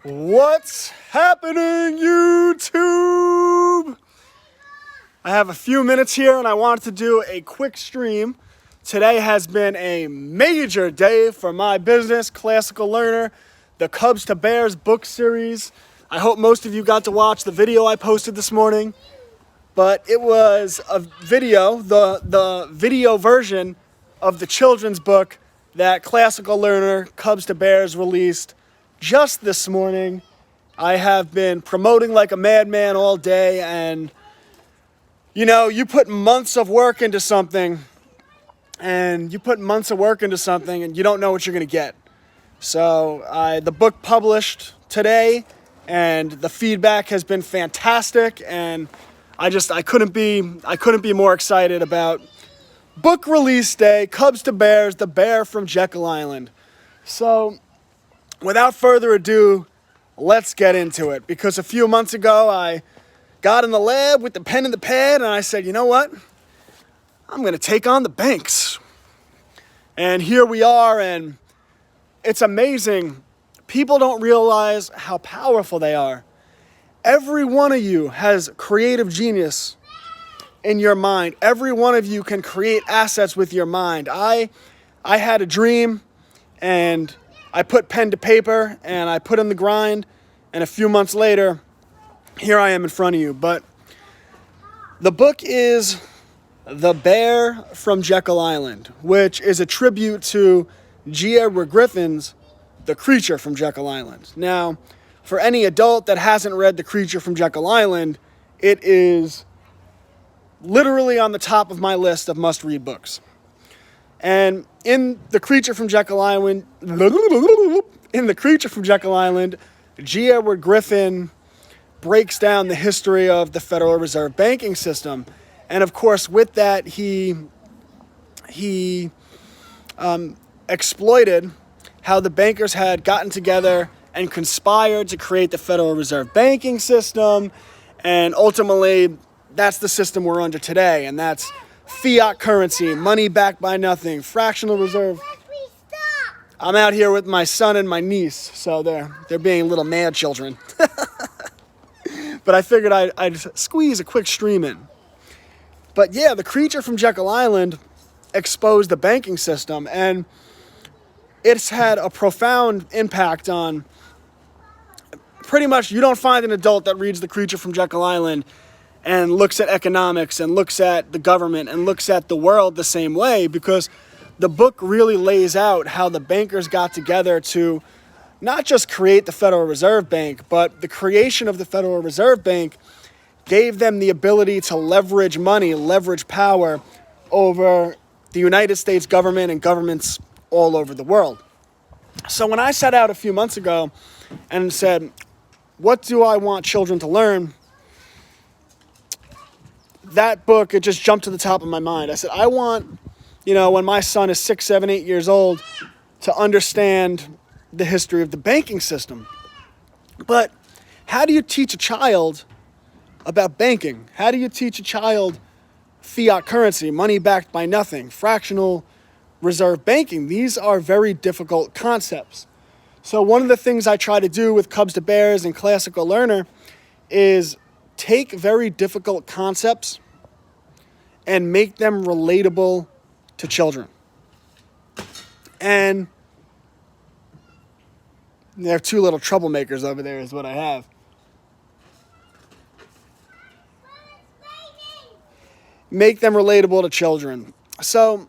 What's happening, YouTube? I have a few minutes here and I wanted to do a quick stream. Today has been a major day for my business, Classical Learner, the Cubs to Bears book series. I hope most of you got to watch the video I posted this morning, but it was a video, the video version of the children's book that Classical Learner, Cubs to Bears released just this morning. I have been promoting like a madman all day, and you know, you put months of work into something and you don't know what you're going to get. So the book published today and the feedback has been fantastic, and I couldn't be more excited about book release day, Cubs to Bears, the bear from Jekyll Island. So without further ado, let's get into it, because a few months ago I got in the lab with the pen and the pad and I said, you know what? I'm going to take on the banks. And here we are, and it's amazing. People don't realize how powerful they are. Every one of you has creative genius in your mind. Every one of you can create assets with your mind. I had a dream, and I put pen to paper and I put in the grind, and a few months later, here I am in front of you. But the book is The Bear from Jekyll Island, which is a tribute to G. Edward Griffin's The Creature from Jekyll Island. Now, for any adult that hasn't read The Creature from Jekyll Island, it is literally on the top of my list of must-read books. And in The Creature from Jekyll Island, G. Edward Griffin breaks down the history of the Federal Reserve banking system. And of course, with that, he exploited how the bankers had gotten together and conspired to create the Federal Reserve banking system. And ultimately, that's the system we're under today. And that's fiat currency, money backed by nothing, fractional reserve. I'm out here with my son and my niece, so they're being little mad children. But I figured I'd squeeze a quick stream in. But yeah, The Creature from Jekyll Island exposed the banking system, and it's had a profound impact on pretty much. You don't find an adult that reads The Creature from Jekyll Island and looks at economics and looks at the government and looks at the world the same way, because the book really lays out how the bankers got together to not just create the Federal Reserve Bank, but the creation of the Federal Reserve Bank gave them the ability to leverage money, leverage power over the United States government and governments all over the world. So when I set out a few months ago and said, what do I want children to learn? That book, it just jumped to the top of my mind. I said, I want, when my son is 6, 7, 8 years old, to understand the history of the banking system. But how do you teach a child about banking? How do you teach a child fiat currency, money backed by nothing, fractional reserve banking? These are very difficult concepts. So one of the things I try to do with Cubs to Bears and Classical Learner is take very difficult concepts and make them relatable to children. And there are two little troublemakers over there is what I have. Make them relatable to children. So,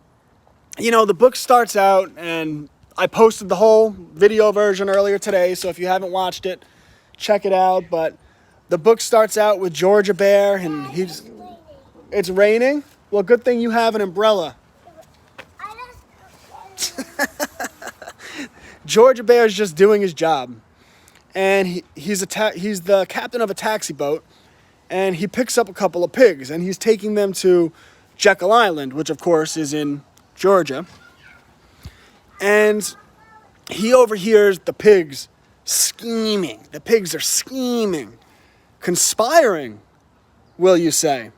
the book starts out, and I posted the whole video version earlier today, so if you haven't watched it, check it out. But the book starts out with Georgia Bear, and it's raining? Well, good thing you have an umbrella. Georgia Bear is just doing his job, and he's the captain of a taxi boat, and he picks up a couple of pigs, and he's taking them to Jekyll Island, which of course is in Georgia. And he overhears the pigs scheming. The pigs are scheming, conspiring, will you say?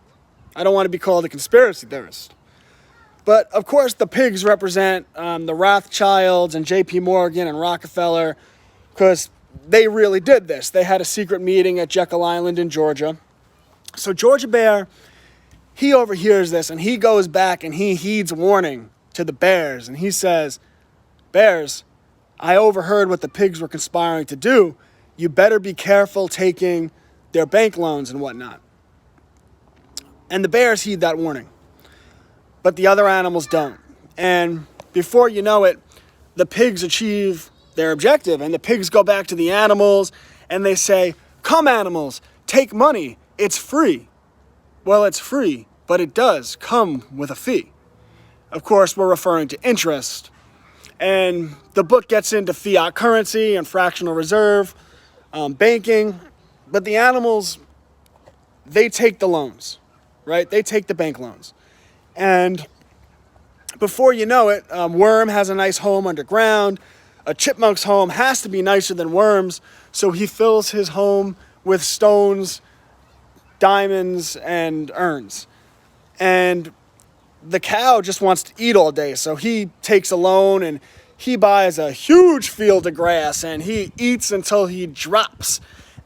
I don't want to be called a conspiracy theorist. But, of course, the pigs represent the Rothschilds and J.P. Morgan and Rockefeller, because they really did this. They had a secret meeting at Jekyll Island in Georgia. So Georgia Bear, he overhears this, and he goes back and he heeds warning to the bears. And he says, bears, I overheard what the pigs were conspiring to do. You better be careful taking their bank loans and whatnot. And the bears heed that warning. But the other animals don't. And before you know it, the pigs achieve their objective. And the pigs go back to the animals and they say, come animals, take money. It's free. Well, it's free, but it does come with a fee. Of course, we're referring to interest. And the book gets into fiat currency and fractional reserve, banking. But the animals, they take the loans, right? They take the bank loans. And before you know it, Worm has a nice home underground. A chipmunk's home has to be nicer than Worm's, so he fills his home with stones, diamonds, and urns. And the cow just wants to eat all day, so he takes a loan and he buys a huge field of grass and he eats until he drops.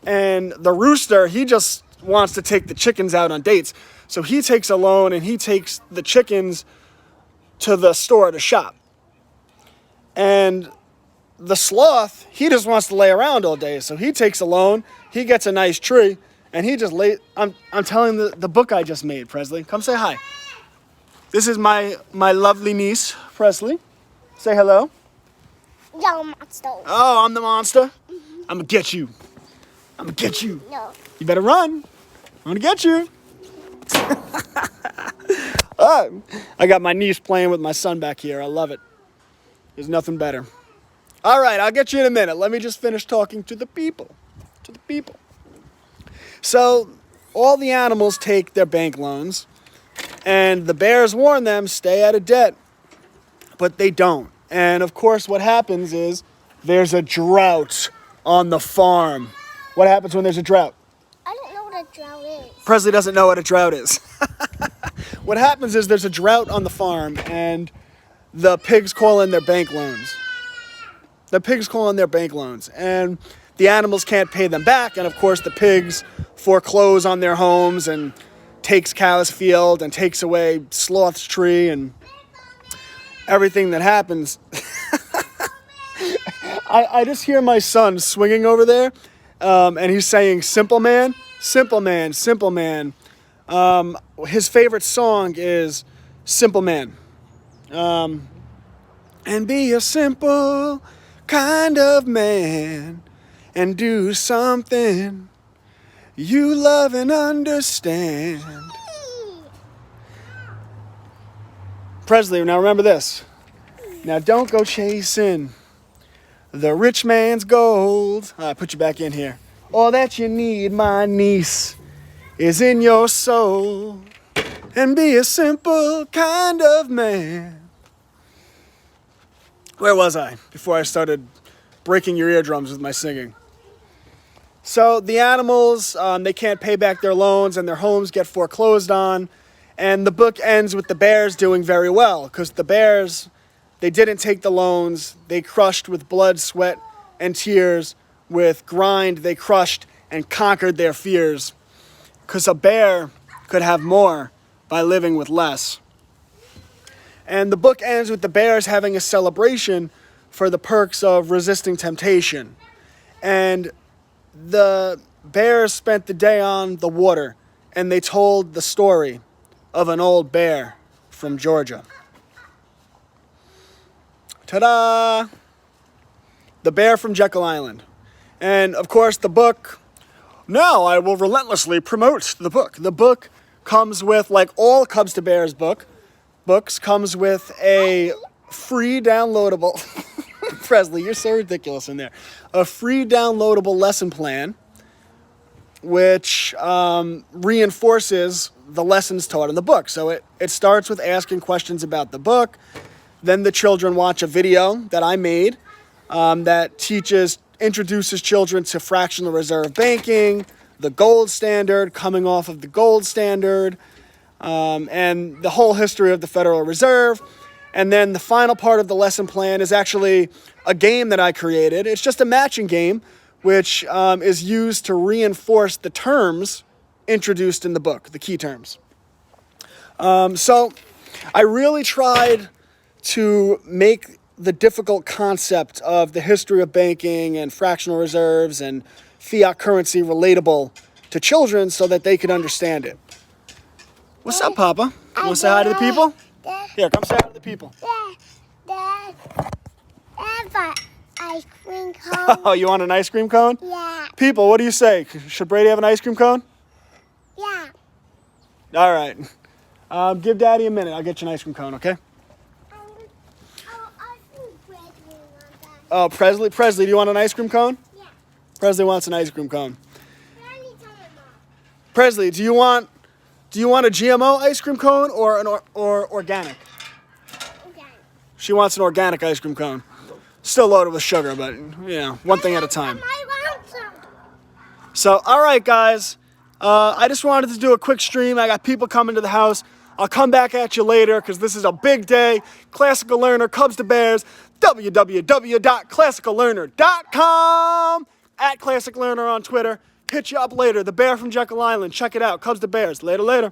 And the rooster, he just wants to take the chickens out on dates. So he takes a loan and he takes the chickens to the store to shop. And the sloth, he just wants to lay around all day. So he takes a loan, he gets a nice tree, and he just I'm telling the book I just made, Presley. Come say hi. This is my lovely niece, Presley. Say hello. You're a monster. Oh, I'm the monster? Mm-hmm. I'm gonna get you. I'm gonna get you. No. You better run. I'm gonna get you. I got my niece playing with my son back here. I love it. There's nothing better. All right, I'll get you in a minute. Let me just finish talking to the people. So all the animals take their bank loans, and the bears warn them, stay out of debt. But they don't. And of course, what happens is there's a drought on the farm. What happens when there's a drought? I don't know what a drought is. Presley doesn't know what a drought is. What happens is there's a drought on the farm, and the pigs call in their bank loans. And the animals can't pay them back. And of course, the pigs foreclose on their homes and takes cow's field and takes away sloth's tree and everything that happens. I just hear my son swinging over there, and he's saying, simple man, simple man, simple man. His favorite song is Simple Man. And be a simple kind of man and do something you love and understand. Presley, now remember this. Now don't go chasing the rich man's gold. I put you back in here. All that you need, my niece, is in your soul. And be a simple kind of man. Where was I before I started breaking your eardrums with my singing? So the animals, they can't pay back their loans and their homes get foreclosed on. And the book ends with the bears doing very well, because the bears, they didn't take the loans. They crushed with blood, sweat, and tears. With grind, they crushed and conquered their fears. Because a bear could have more by living with less. And the book ends with the bears having a celebration for the perks of resisting temptation. And the bears spent the day on the water, and they told the story of an old bear from Georgia. Ta-da! The Bear from Jekyll Island. And of course the book, now I will relentlessly promote the book. The book comes with, like all Cubs to Bears books, comes with a free downloadable, Presley, you're so ridiculous in there, a free downloadable lesson plan, which reinforces the lessons taught in the book. So it starts with asking questions about the book. Then the children watch a video that I made that introduces children to fractional reserve banking, the gold standard, coming off of the gold standard, and the whole history of the Federal Reserve. And then the final part of the lesson plan is actually a game that I created. It's just a matching game which is used to reinforce the terms introduced in the book, the key terms. So I really tried to make the difficult concept of the history of banking and fractional reserves and fiat currency relatable to children so that they could understand it. What's up, Papa? You want to say hi to the people? Here, come say hi to the people. Dad, ice cream cone. Oh, you want an ice cream cone? Yeah. People, what do you say? Should Brady have an ice cream cone? Yeah. All right. Give Daddy a minute. I'll get you an ice cream cone, okay? Oh, Presley. Presley, do you want an ice cream cone? Yeah. Presley wants an ice cream cone. Presley, do you want a GMO ice cream cone or an organic? Okay. She wants an organic ice cream cone. Still loaded with sugar, but one thing at a time. I want some. So, all right, guys. I just wanted to do a quick stream. I got people coming to the house. I'll come back at you later because this is a big day. Classical Learner, Cubs to Bears, www.classicallearner.com, at Classic Learner on Twitter. Hit you up later. The Bear from Jekyll Island. Check it out. Cubs to Bears. Later.